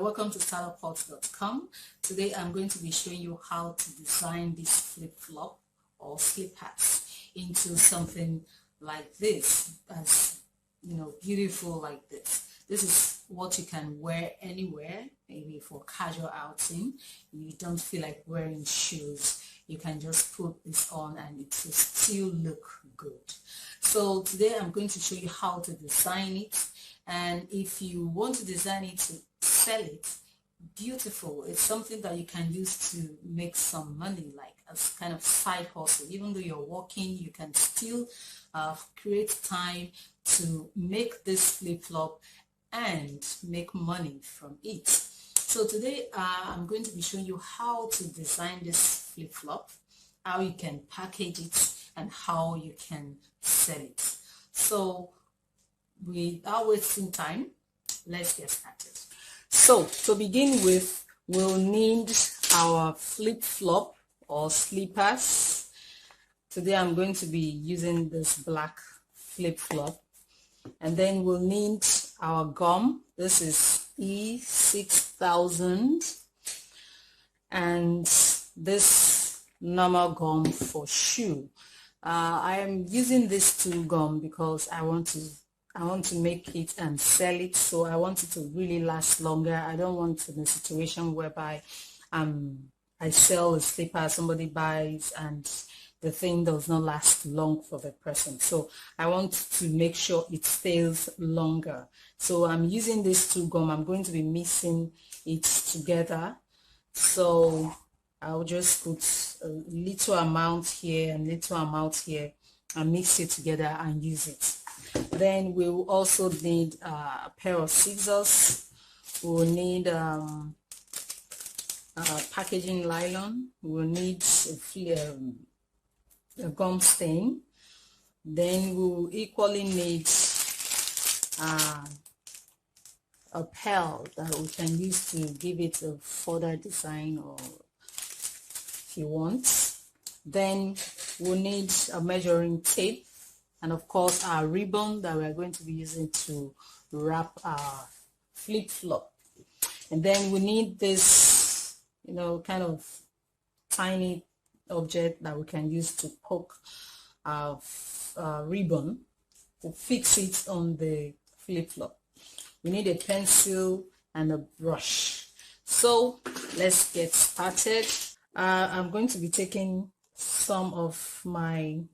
You're welcome to startupport.com. Today I'm going to be showing you how to design this flip-flop or slippers into something like this, as beautiful like this. This is what you can wear anywhere, maybe for casual outing. You don't feel like wearing shoes. You can just put this on and it will still look good. So today I'm going to show you how to design it. And if you want to design it to sell it, beautiful. It's something that you can use to make some money, like as kind of side hustle. Even though you're working, you can still create time to make this flip-flop and make money from it. So today I'm going to be showing you how to design this flip-flop, how you can package it, and how you can sell it. So without wasting time, let's get started. So to begin with, we'll need our flip-flop or slippers. Today I'm going to be using this black flip-flop. And then we'll need our gum. This is E6000. And this normal gum for shoe. I am using this two gum because I want to make it and sell it, so I want it to really last longer. I don't want in a situation whereby I sell a slipper, somebody buys, and the thing does not last long for the person. So I want to make sure it stays longer. So I'm using this two gum. I'm going to be mixing it together. So I'll just put a little amount here and little amount here and mix it together and use it. Then we will also need a pair of scissors. We'll need packaging nylon. We'll need a gum stain. Then we'll equally need a pearl that we can use to give it a further design, or if you want. Then we'll need a measuring tape, and of course our ribbon that we're going to be using to wrap our flip-flop. And then we need this, kind of tiny object that we can use to poke our ribbon to fix it on the flip-flop. We need a pencil and a brush. So let's get started. I'm going to be taking some of my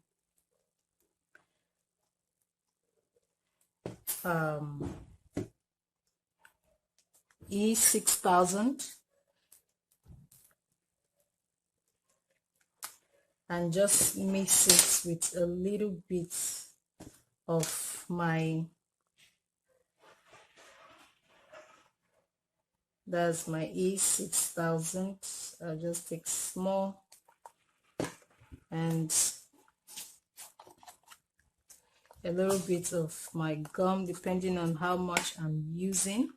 E6000 and just mix it with a little bit of that's my E6000. I'll just take small and a little bit of my gum, depending on how much I'm using.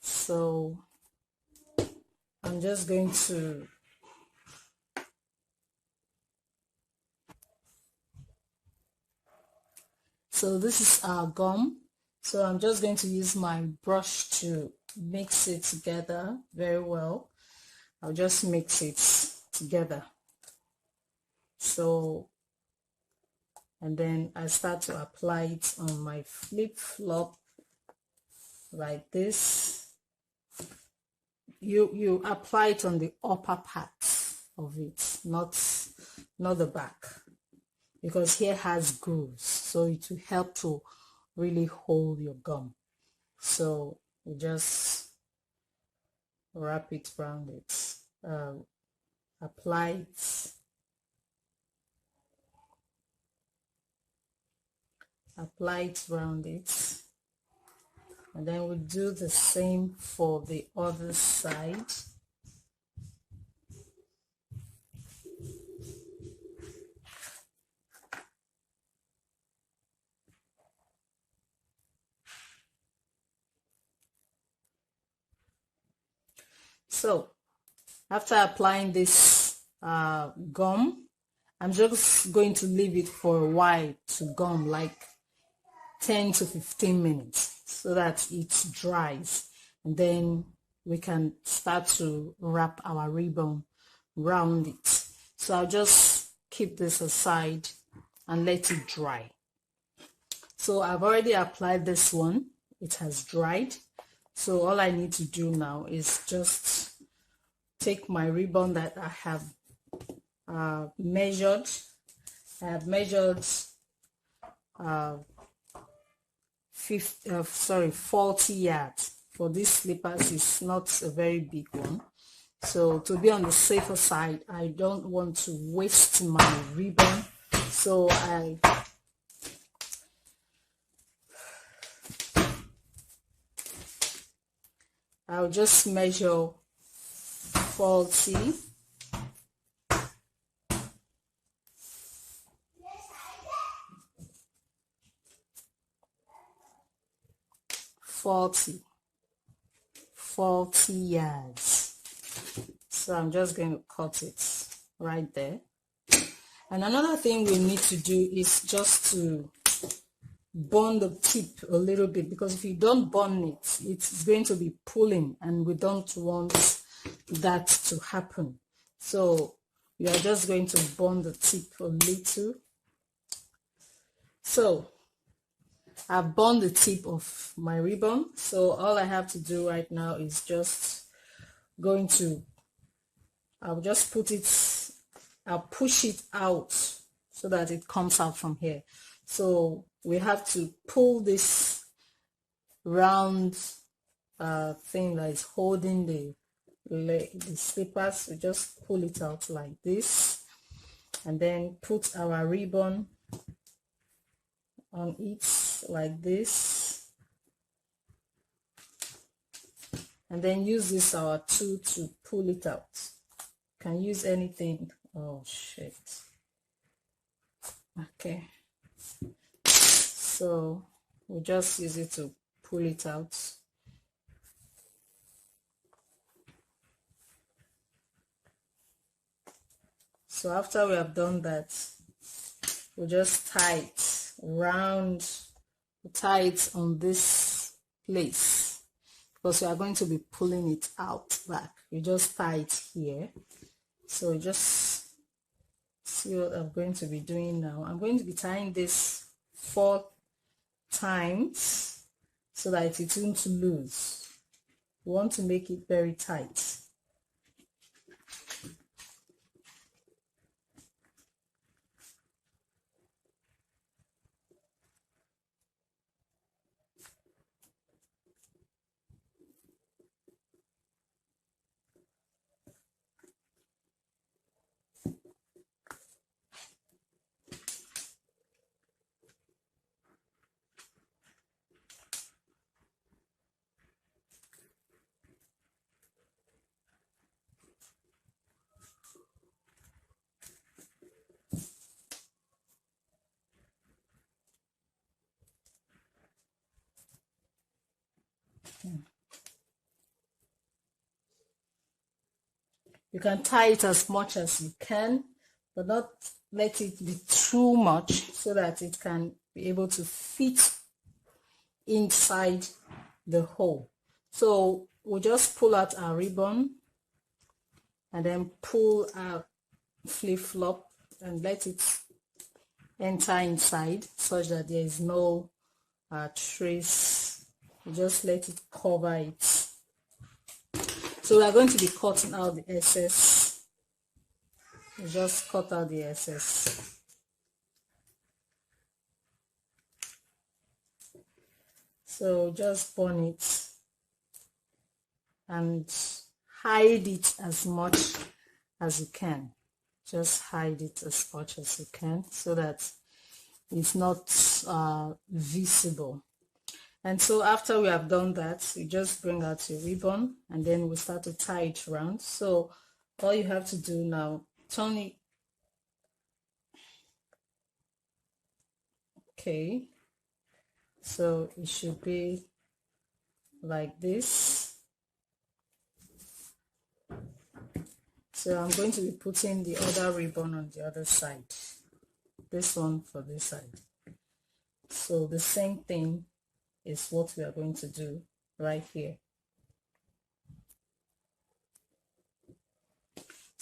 So I'm just going to this is our gum. So I'm just going to use my brush to mix it together very well. I'll just mix it together. So, and then I start to apply it on my flip-flop like this. You apply it on the upper part of it, not the back, because here has grooves, so it will help to really hold your gum. So you just wrap it around it, apply it around it, and then we'll do the same for the other side. So after applying this gum, I'm just going to leave it for a while to gum, like 10 to 15 minutes, so that it dries. and then we can start to wrap our ribbon round it. So I'll just keep this aside and let it dry. So I've already applied this one. It has dried. So all I need to do now is just take my ribbon that I have measured. I have measured 40 yards. For these slippers, it's not a very big one. So to be on the safer side, I don't want to waste my ribbon. So I'll just measure 40. Forty yards. So I'm just going to cut it right there. And another thing we need to do is just to burn the tip a little bit, because if you don't burn it, it's going to be pulling, and we don't want that to happen. So you are just going to burn the tip a little. So I've burned the tip of my ribbon. So all I have to do right now is just I'll just I'll push it out so that it comes out from here. So we have to pull this round thing that is holding the slippers. We just pull it out like this, and then put our ribbon on it like this, and then use this our tool to pull it out. You can use anything. Oh shit. Okay, so we just use it to pull it out. So after we have done that, we just tie it round, tie it on this place, because we are going to be pulling it out back. You just tie it here. So just see what I'm going to be doing now. I'm going to be tying this 4 times so that it won't lose. We want to make it very tight. You can tie it as much as you can, but not let it be too much, so that it can be able to fit inside the hole. So we'll just pull out our ribbon and then pull our flip-flop and let it enter inside, such that there is no trace. You just let it cover it. So we are going to be cutting out the excess. You just cut out the excess. So just burn it and hide it as much as you can. Just hide it as much as you can so that it's not visible. And so after we have done that, you just bring out your ribbon and then we start to tie it around. So all you have to do now, turn it. Okay, so it should be like this. So I'm going to be putting the other ribbon on the other side, this one for this side. So the same thing is what we are going to do right here.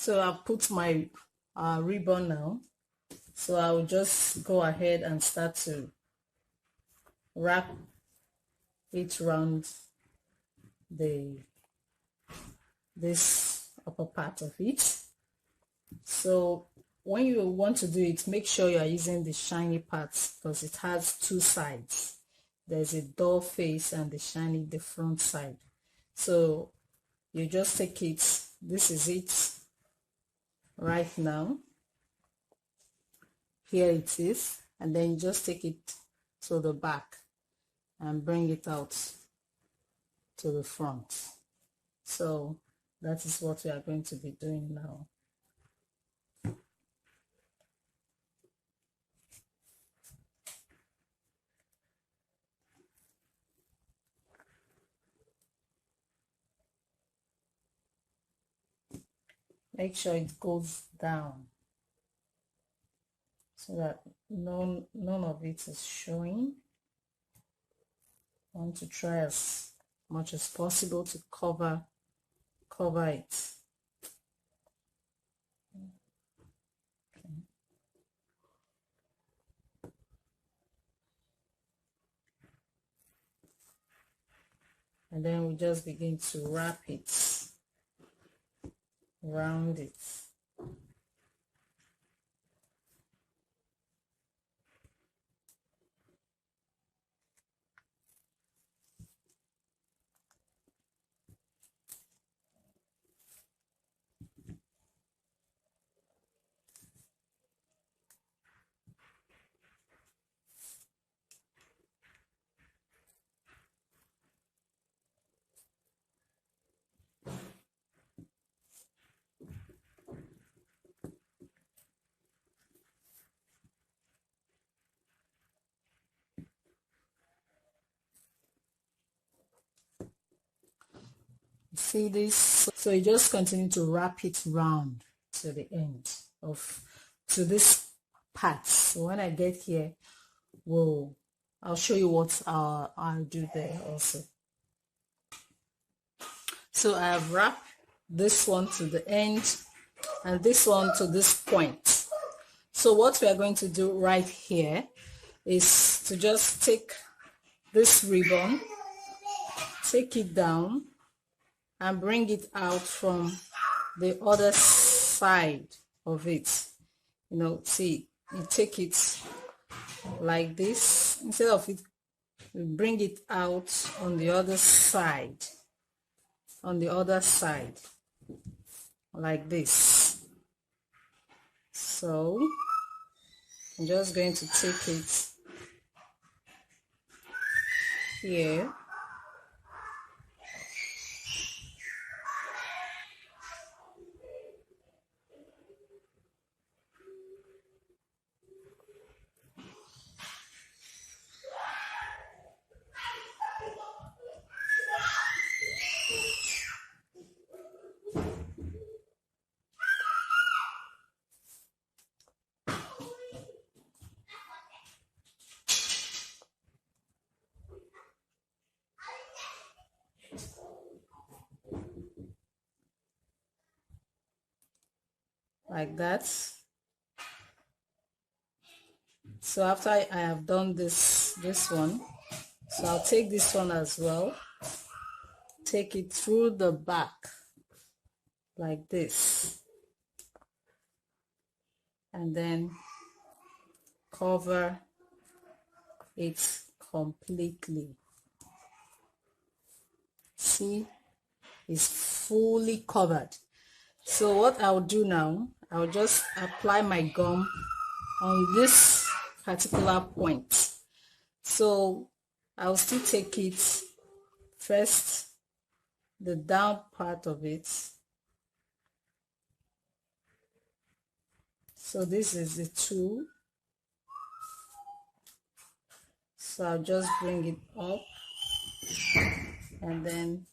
So I've put my ribbon now. So I'll just go ahead and start to wrap it around this upper part of it. So when you want to do it, make sure you are using the shiny parts because it has two sides. There's a dull face and the shiny, the front side. So you just take it, this is it right now. Here it is, and then you just take it to the back and bring it out to the front. So that is what we are going to be doing now. Make sure it goes down so that none of it is showing. I want to try as much as possible to cover it. Okay. And then we just begin to wrap it around it. See this? So you just continue to wrap it round to the end to this part. So when I get here, I'll show you what I'll do there also. So I have wrapped this one to the end and this one to this point. So what we are going to do right here is to just take this ribbon, take it down and bring it out from the other side of it. You know, see, you take it like this. Instead of it, you bring it out on the other side. Like this. So I'm just going to take it here. Like that. So after I have done this one, so I'll take this one as well, take it through the back like this, and then cover it completely. See, it's fully covered. So what I'll do now, I'll just apply my gum on this particular point. So I'll still take it first, the down part of it. So this is the tool. So I'll just bring it up and then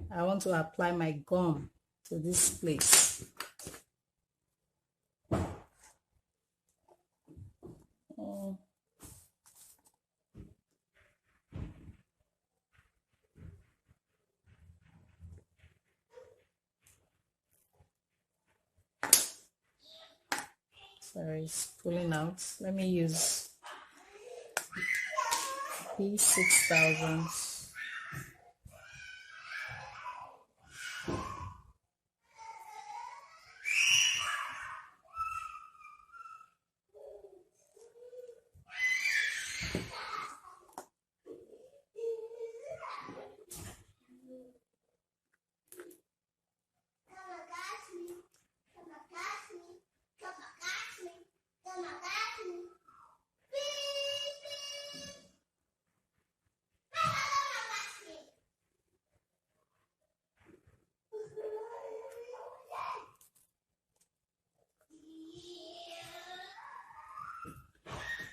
I want to apply my gum to this place. Sorry, it's pulling out. Let me use P6000.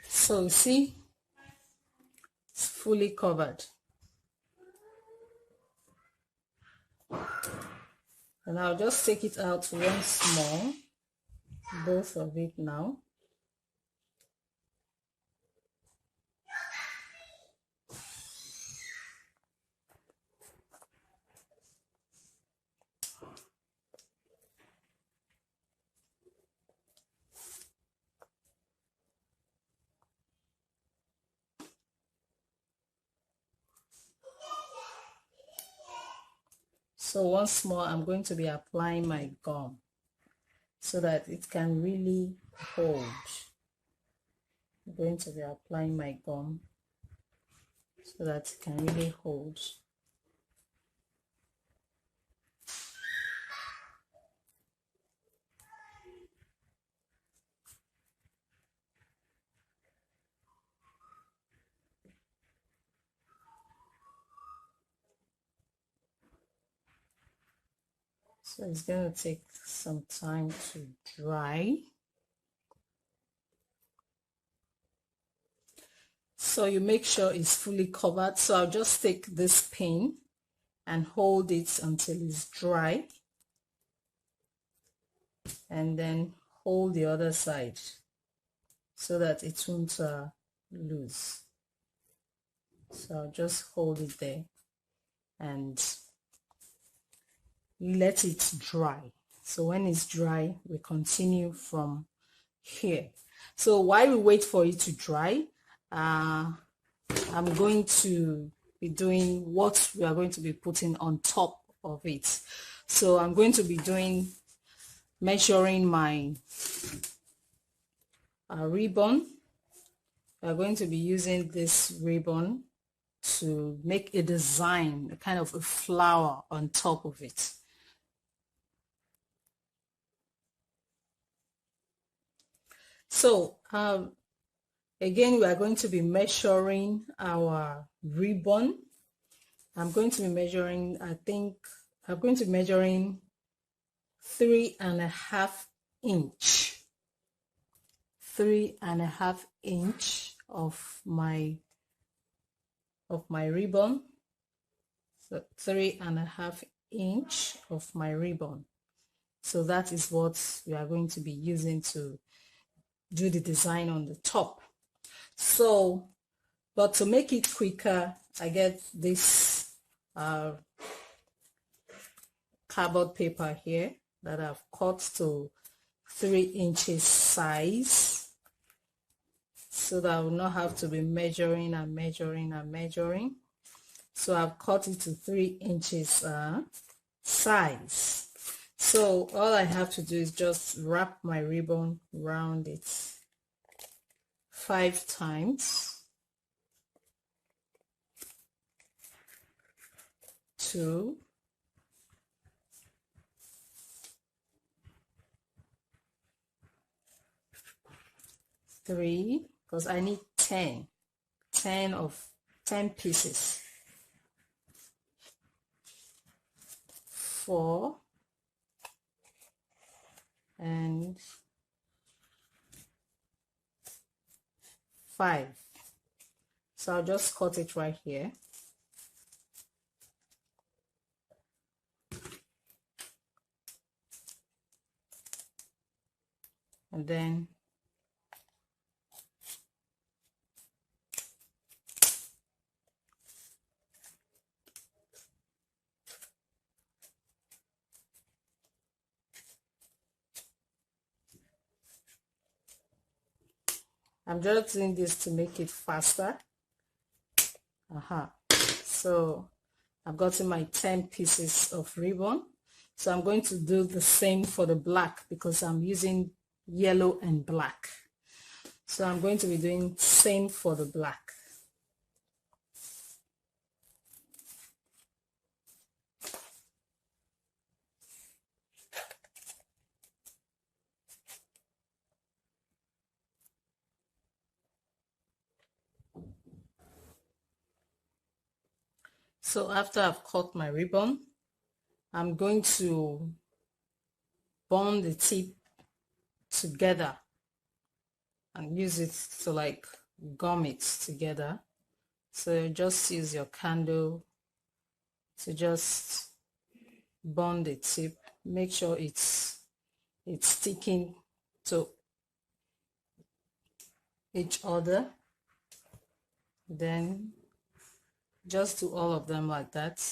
So see, it's fully covered. And I'll just take it out once more, both of it now. So once more, I'm going to be applying my gum so that it can really hold. I'm going to be applying my gum so that it can really hold. So it's going to take some time to dry. So you make sure it's fully covered. So I'll just take this pin and hold it until it's dry. And then hold the other side so that it won't lose. So I'll just hold it there and let it dry. So when it's dry, we continue from here. So while we wait for it to dry, I'm going to be doing what we are going to be putting on top of it. So I'm going to be measuring my ribbon. We are going to be using this ribbon to make a design, a kind of a flower on top of it. So again, we are going to be measuring our ribbon. I'm going to be measuring, I'm going to be measuring 3.5 inch. 3.5 inch of my ribbon. So 3.5 inch of my ribbon. So that is what we are going to be using to do the design on the top. So, but to make it quicker, I get this cardboard paper here that I've cut to 3 inches size, so that I will not have to be measuring and measuring and measuring. So I've cut it to 3 inches size. So all I have to do is just wrap my ribbon around it 5 times. 2, 3, because I need 10 pieces. 4 and 5. So I'll just cut it right here. And then I'm just doing this to make it faster. So I've gotten my 10 pieces of ribbon. So I'm going to do the same for the black because I'm using yellow and black. So I'm going to be doing same for the black. So after I've cut my ribbon, I'm going to bond the tip together and use it to like gum it together. So just use your candle to just bond the tip. Make sure it's sticking to each other. Then just do all of them like that.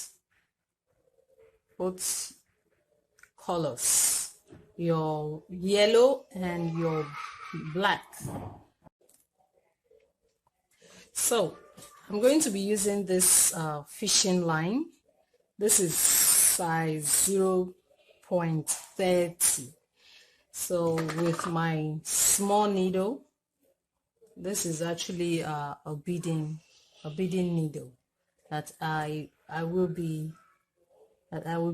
Both colors, your yellow and your black. So I'm going to be using this fishing line. This is size 0.30. So with my small needle, this is actually a beading needle that I will be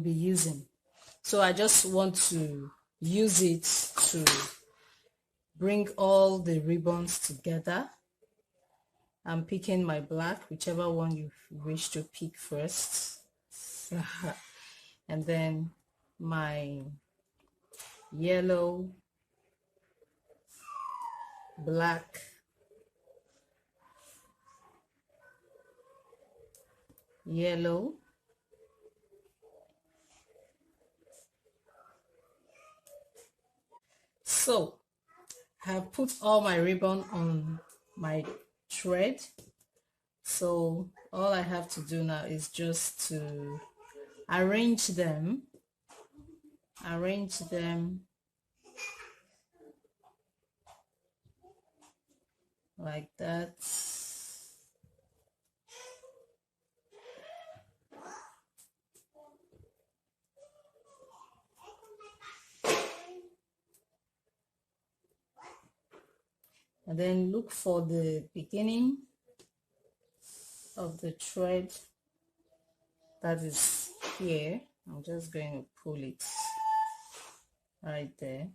using. So I just want to use it to bring all the ribbons together. I'm picking my black, whichever one you wish to pick first. And then my yellow, black, yellow, so I have put all my ribbon on my thread. So all I have to do now is just to arrange them like that. And then look for the beginning of the thread that is here. I'm just going to pull it right there.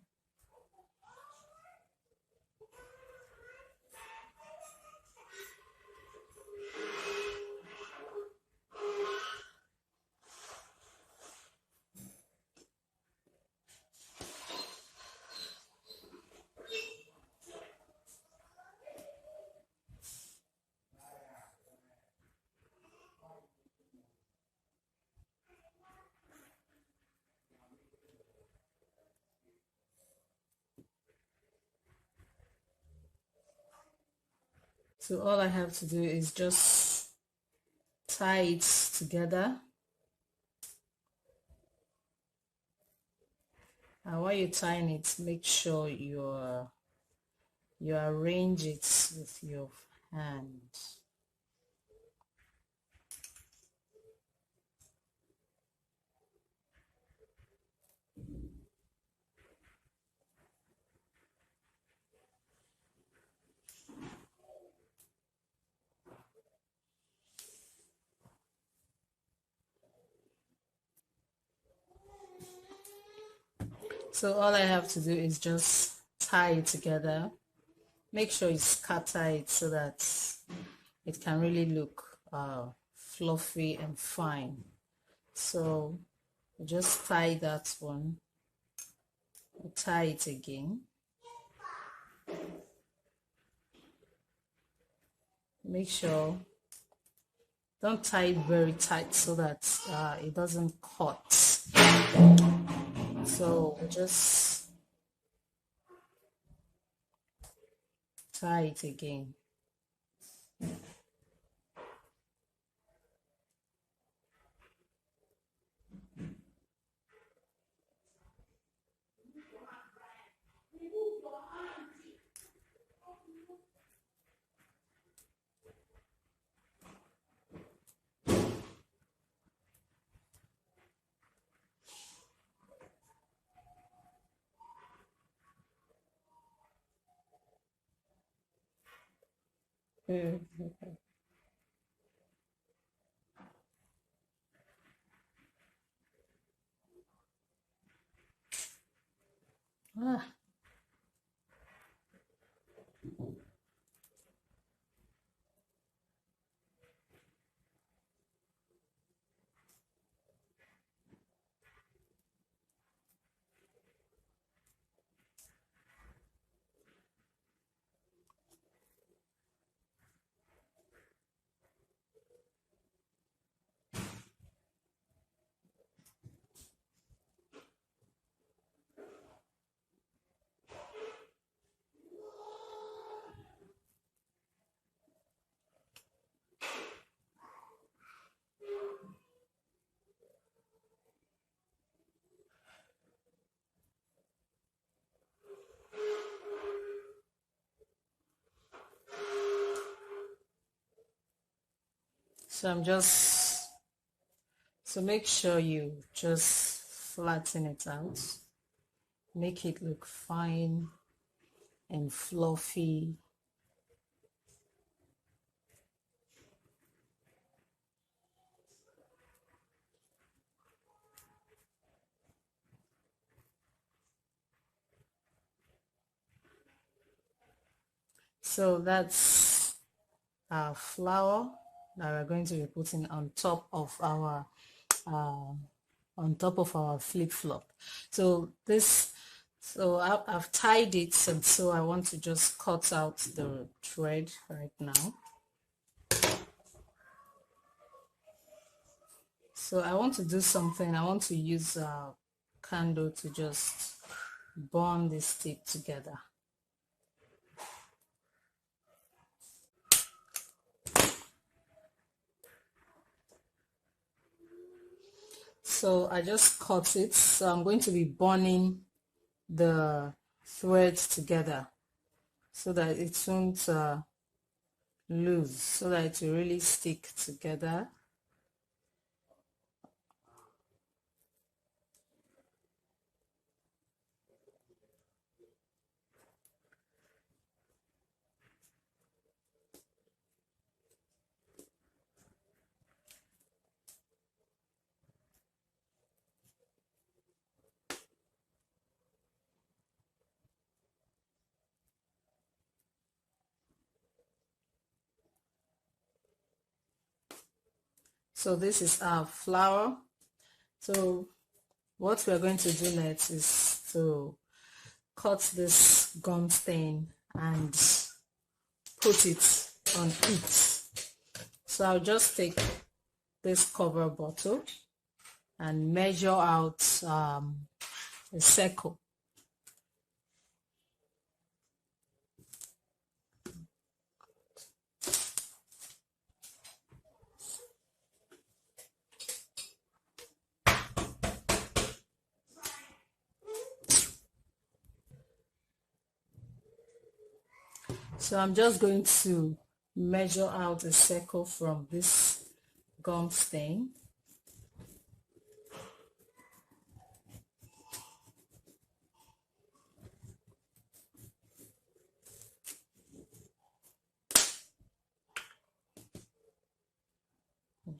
So all I have to do is just tie it together. And while you're tying it, make sure you arrange it with your hand. So all I have to do is just tie it together. Make sure you scatter it so that it can really look fluffy and fine. So just tie that one, tie it again. Make sure, don't tie it very tight so that it doesn't cut. So just tie it again. Ah. So I'm just, so make sure you just flatten it out, make it look fine and fluffy. So that's our flour that we're going to be putting on top of our flip flop. So this, so I've tied it, and so I want to just cut out the thread right now. So I want to do something. I want to use a candle to just burn this tip together. So I just cut it. So I'm going to be burning the threads together so that it won't loose, so that it will really stick together. So this is our flour. So what we're going to do next is to cut this gum stain and put it on it. So I'll just take this cover bottle and measure out a circle. So I'm just going to measure out a circle from this gum stain.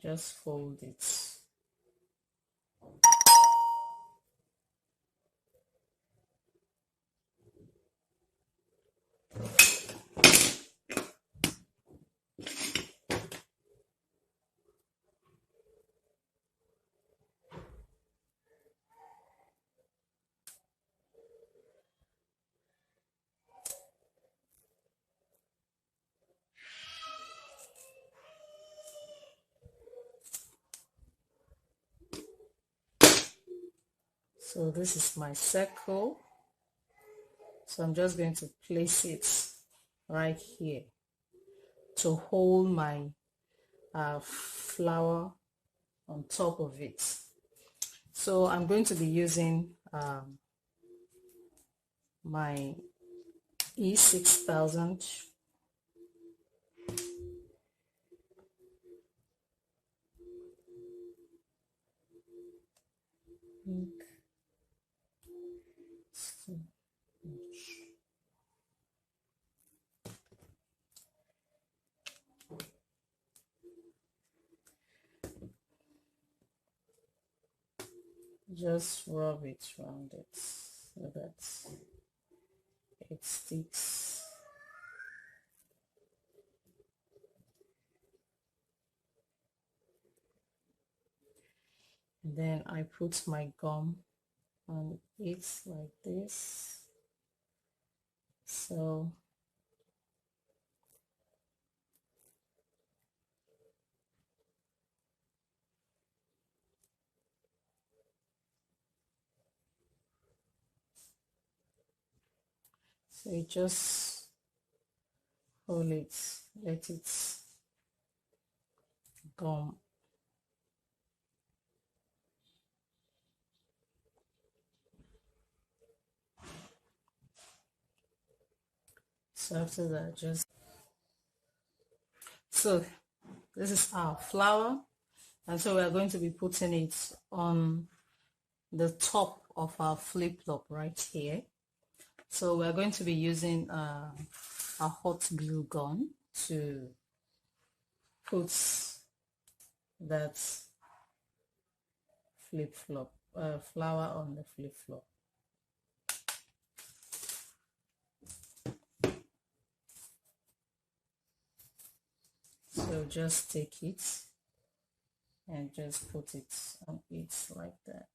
Just fold it. So this is my circle. So I'm just going to place it right here to hold my flour on top of it. So I'm going to be using my E6000. just rub it around it so that it sticks. And then I put my gum on it like this. So you just hold it, let it gum. So after that, so this is our flour, and so we are going to be putting it on the top of our flip flop right here. So we are going to be using a hot glue gun to put that flip flop flour on the flip flop. So just take it and just put it on it like that.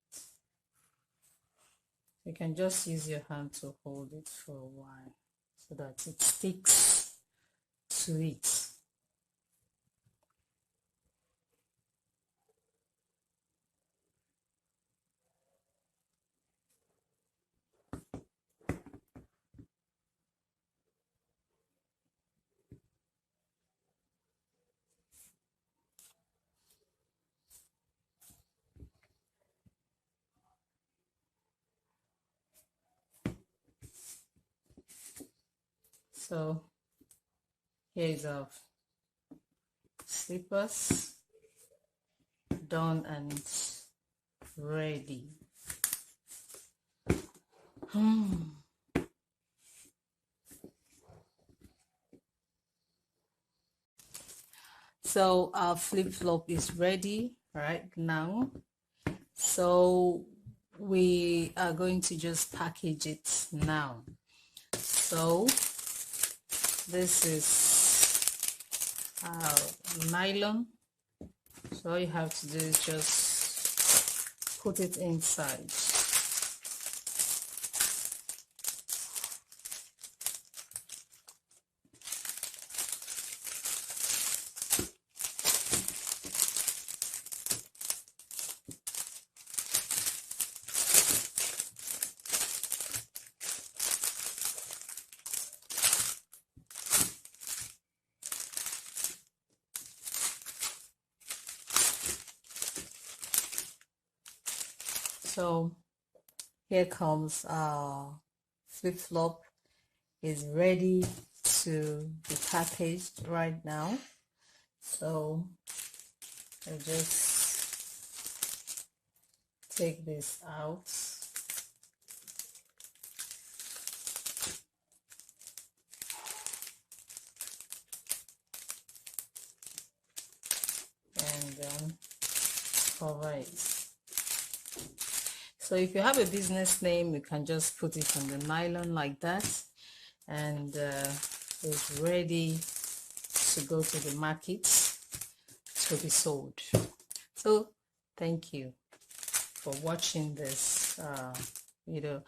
You can just use your hand to hold it for a while so that it sticks to it. So here is our slippers done and ready. So our flip flop is ready right now. So we are going to just package it now. So this is our nylon. So all you have to do is just put it inside. So here comes our flip flop, is ready to be packaged right now. So I just take this out. And then cover it. So if you have a business name, you can just put it on the nylon like that, and it's ready to go to the market to be sold. So thank you for watching this video.